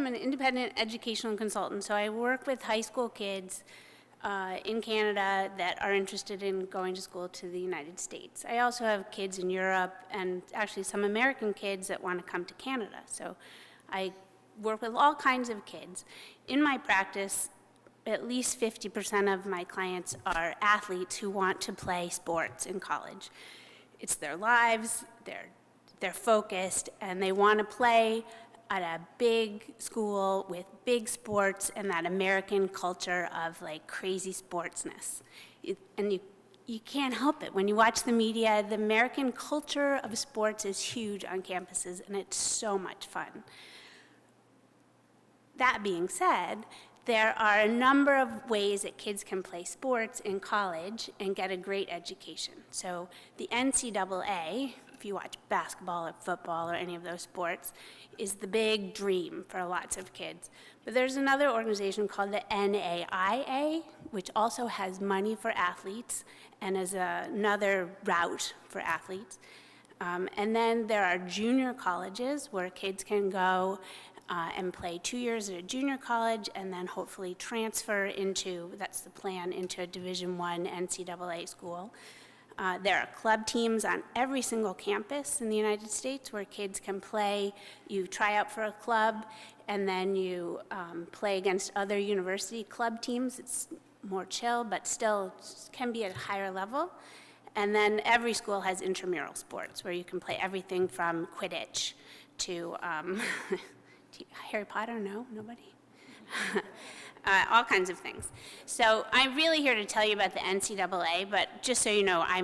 an independent educational consultant, so I work with high school kids in Canada that are interested in going to school to the United States. I also have kids in Europe and actually some American kids that want to come to Canada. So I work with all kinds of kids. In my practice, at least 50% of my clients are athletes who want to play sports in college. It's their lives, they're focused, and they want to play at a big school with big sports and that American culture of like crazy sportsness. And you can't help it. When you watch the media, the American culture of sports is huge on campuses, and it's so much fun. That being said, there are a number of ways that kids can play sports in college and get a great education. So the NCAA, if you watch basketball or football or any of those sports, is the big dream for lots of kids. But there's another organization called the NAIA, which also has money for athletes and is another route for athletes. And then there are junior colleges where kids can go and play 2 years at a junior college and then hopefully transfer into, that's the plan, into a Division I NCAA school. There are club teams on every single campus in the United States where kids can play. You try out for a club, and then you play against other university club teams. It's more chill, but still can be at a higher level. And then every school has intramural sports where you can play everything from Quidditch to Harry Potter. No, nobody? All kinds of things. So I'm really here to tell you about the NCAA, but just so you know, I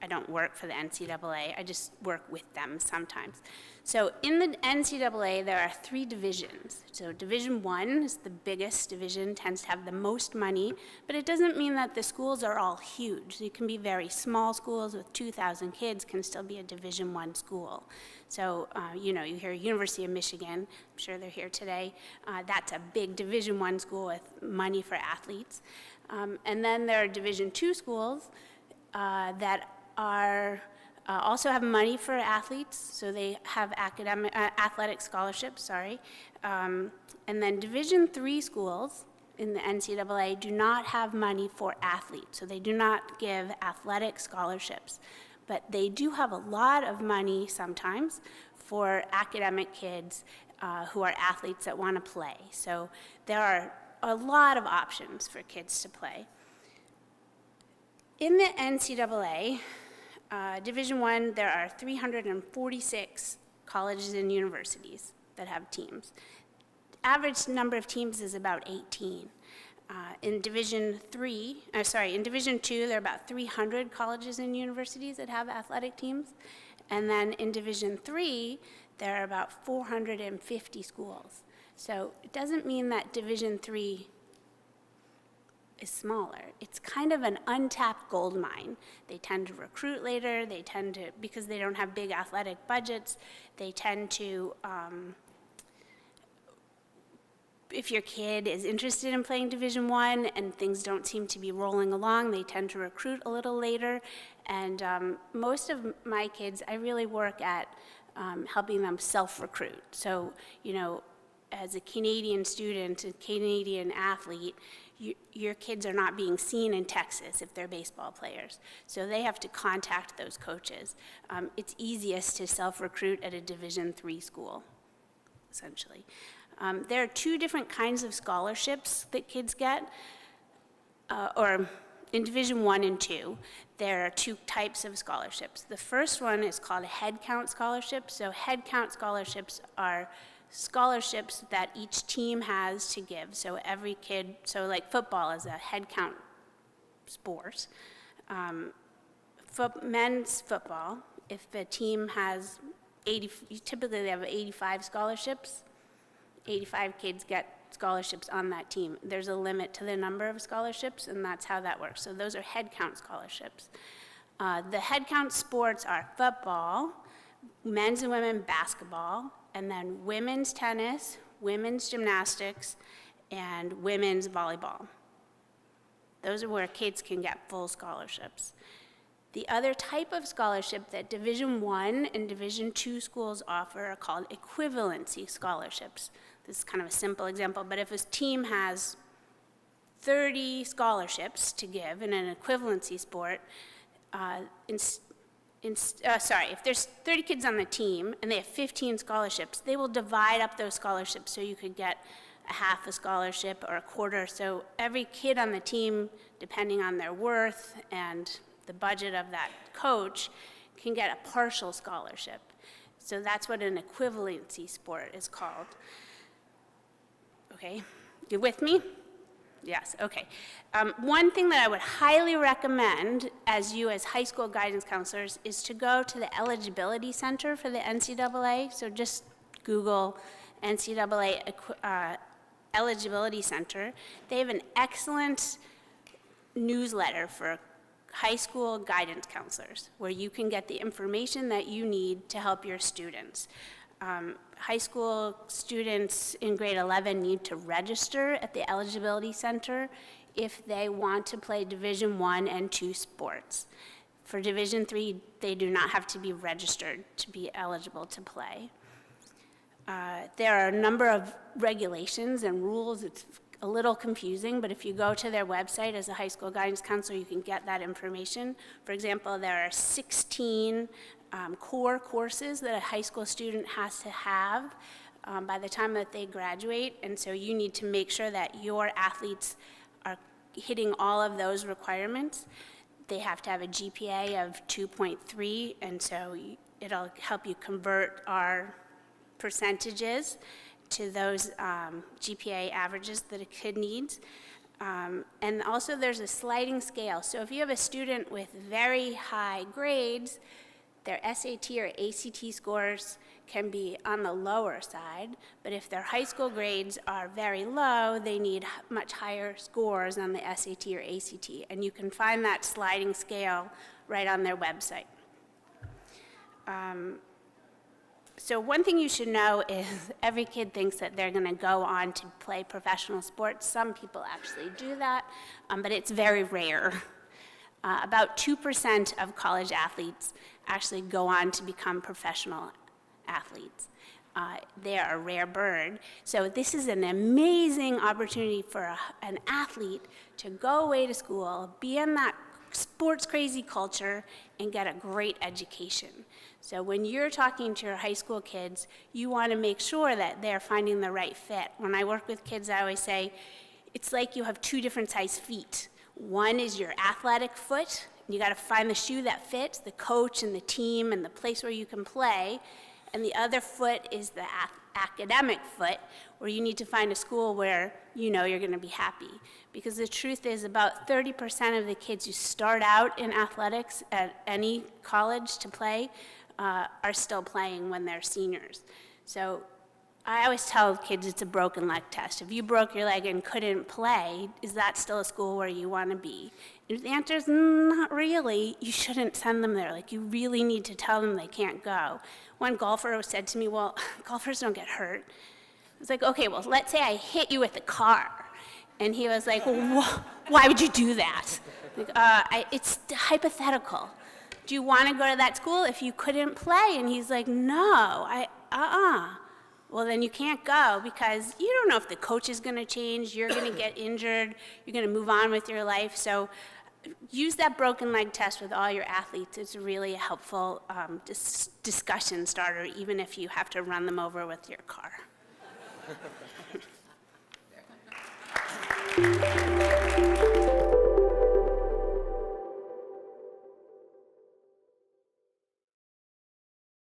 don't work for the NCAA, I just work with them sometimes. So in the NCAA, there are 3 divisions. So Division I is the biggest division, tends to have the most money, but it doesn't mean that the schools are all huge. You can be very small schools with 2,000 kids can still be a Division I school. So, you hear University of Michigan, I'm sure they're here today. That's a big Division I school with money for athletes. And then there are Division II schools that are also have money for athletes, so they have athletic scholarships, and then Division III schools in the NCAA do not have money for athletes, so they do not give athletic scholarships. But they do have a lot of money sometimes for academic kids who are athletes that want to play. So there are a lot of options for kids to play. In the NCAA, Division I, there are 346 colleges and universities that have teams. Average number of teams is about 18. In Division II, there are about 300 colleges and universities that have athletic teams. And then in Division III, there are about 450 schools. So it doesn't mean that Division III is smaller. It's kind of an untapped gold mine. They tend to recruit later, because they don't have big athletic budgets, they tend to, if your kid is interested in playing Division I and things don't seem to be rolling along, they tend to recruit a little later. And most of my kids, I really work at helping them self-recruit. So, as a Canadian student, a Canadian athlete, your kids are not being seen in Texas if they're baseball players. So they have to contact those coaches. It's easiest to self-recruit at a Division III school, essentially. There are 2 different kinds of scholarships that kids get, or in Division I and II, there are 2 types of scholarships. The first one is called a head count scholarship. So head count scholarships are scholarships that each team has to give. So every kid, so like football is a head count sport. Men's football, if the team has typically they have 85 scholarships, 85 kids get scholarships on that team. There's a limit to the number of scholarships, and that's how that works. So those are head count scholarships. The head count sports are football, men's and women's basketball, and then women's tennis, women's gymnastics, and women's volleyball. Those are where kids can get full scholarships. The other type of scholarship that Division I and Division II schools offer are called equivalency scholarships. this is kind of a simple example, but if a team has 30 scholarships to give in an equivalency sport, if there's 30 kids on the team and they have 15 scholarships, they will divide up those scholarships so you could get a half a scholarship or a quarter. So every kid on the team, depending on their worth and the budget of that coach, can get a partial scholarship. So that's what an equivalency sport is called. Okay, you with me? Yes, okay. One thing that I would highly recommend as high school guidance counselors is to go to the Eligibility Center for the NCAA. So just Google NCAA Eligibility Center. They have an excellent newsletter for high school guidance counselors where you can get the information that you need to help your students. High school students in grade 11 need to register at the Eligibility Center if they want to play Division I and II sports. For Division III, they do not have to be registered to be eligible to play. There are a number of regulations and rules. It's a little confusing, but if you go to their website as a high school guidance counselor, you can get that information. For example, there are 16 core courses that a high school student has to have by the time that they graduate, and so you need to make sure that your athletes are hitting all of those requirements. They have to have a GPA of 2.3, and so it'll help you convert our percentages to those GPA averages that a kid needs. And also there's a sliding scale. So if you have a student with very high grades, their SAT or ACT scores can be on the lower side, but if their high school grades are very low, they need much higher scores on the SAT or ACT, and you can find that sliding scale right on their website. So one thing you should know is every kid thinks that they're going to go on to play professional sports. Some people actually do that, but it's very rare. About 2% of college athletes actually go on to become professional athletes. They are a rare bird. So this is an amazing opportunity for an athlete to go away to school, be in that sports crazy culture, and get a great education. So when you're talking to your high school kids, you want to make sure that they're finding the right fit. When I work with kids, I always say, it's like you have two different size feet. One is your athletic foot. You got to find the shoe that fits, the coach and the team and the place where you can play. And the other foot is the academic foot, where you need to find a school where you know you're going to be happy. Because the truth is about 30% of the kids who start out in athletics at any college to play are still playing when they're seniors. So I always tell kids it's a broken leg test. If you broke your leg and couldn't play, is that still a school where you want to be? And if the answer is not really, you shouldn't send them there. Like, you really need to tell them they can't go. One golfer said to me, well, golfers don't get hurt. I was like, okay, well, let's say I hit you with a car. And he was like, well, why would you do that? Like, it's hypothetical. Do you want to go to that school if you couldn't play? And he's like, no, Well, then you can't go because you don't know if the coach is going to change, you're going to get injured, you're going to move on with your life. So use that broken leg test with all your athletes. It's really a helpful discussion starter, even if you have to run them over with your car.